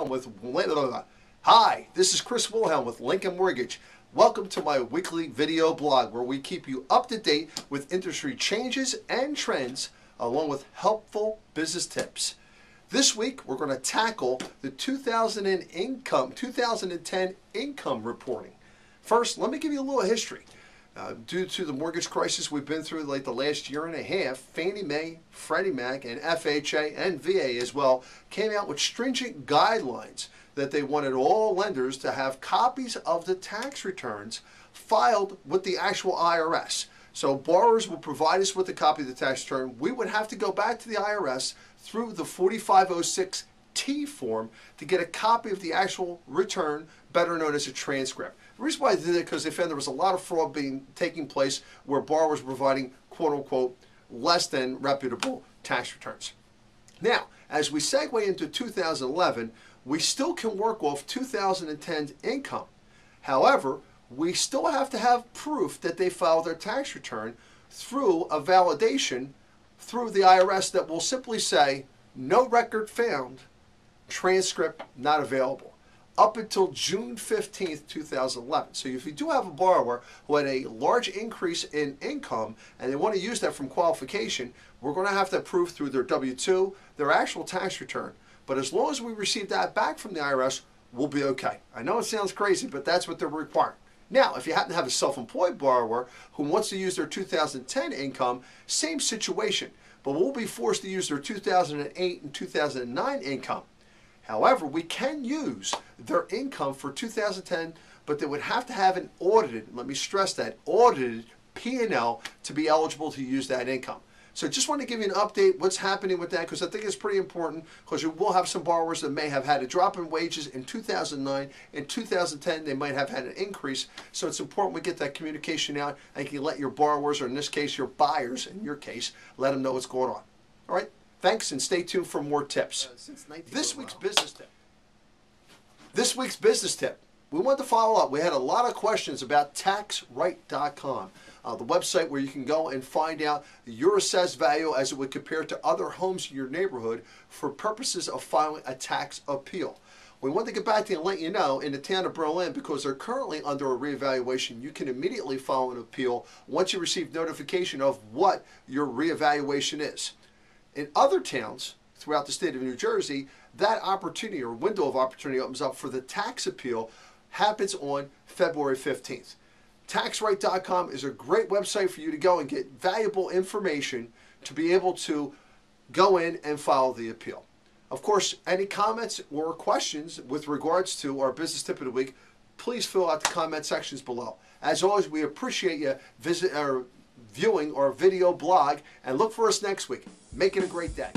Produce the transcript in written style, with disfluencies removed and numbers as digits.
Wilhelm with Hi, this is Chris Wilhelm with Lincoln Mortgage. Welcome to my weekly video blog where we keep you up to date with industry changes and trends along with helpful business tips. This week we're going to tackle the 2010 income reporting. First, let me give you a little history. Due to the mortgage crisis we've been through like the last year and a half, Fannie Mae, Freddie Mac, and FHA and VA as well came out with stringent guidelines that they wanted all lenders to have copies of the tax returns filed with the actual IRS. So borrowers will provide us with a copy of the tax return. We would have to go back to the IRS through the 4506T form to get a copy of the actual return, better known as a transcript. The reason why I did it because they found there was a lot of fraud taking place where borrowers were providing quote-unquote less than reputable tax returns. Now, as we segue into 2011, we still can work off 2010's income. However, we still have to have proof that they filed their tax return through a validation through the IRS that will simply say, no record found, transcript not available, up until June 15th, 2011. So if you do have a borrower who had a large increase in income and they want to use that from qualification, we're going to have that proof through their W-2, their actual tax return. But as long as we receive that back from the IRS, we'll be okay. I know it sounds crazy, but that's what they're requiring. Now, if you happen to have a self-employed borrower who wants to use their 2010 income, same situation, but we'll be forced to use their 2008 and 2009 income. However, we can use their income for 2010, but they would have to have an audited, let me stress that, audited P&L to be eligible to use that income. So just want to give you an update what's happening with that because I think it's pretty important because you will have some borrowers that may have had a drop in wages in 2009. In 2010, they might have had an increase. So it's important we get that communication out and you can let your borrowers, or in this case, your buyers, in your case, let them know what's going on. All right? Thanks, and stay tuned for more tips. This week's business tip. We want to follow up. We had a lot of questions about taxright.com, the website where you can go and find out your assessed value as it would compare to other homes in your neighborhood for purposes of filing a tax appeal. We want to get back to you and let you know in the town of Berlin, because they're currently under a reevaluation, you can immediately file an appeal once you receive notification of what your reevaluation is. In other towns throughout the state of New Jersey, that opportunity or window of opportunity opens up for the tax appeal happens on February 15th. Taxright.com is a great website for you to go and get valuable information to be able to go in and file the appeal. Of course, any comments or questions with regards to our business tip of the week, please fill out the comment sections below. As always, we appreciate you viewing our video blog, and look for us next week. Make it a great day.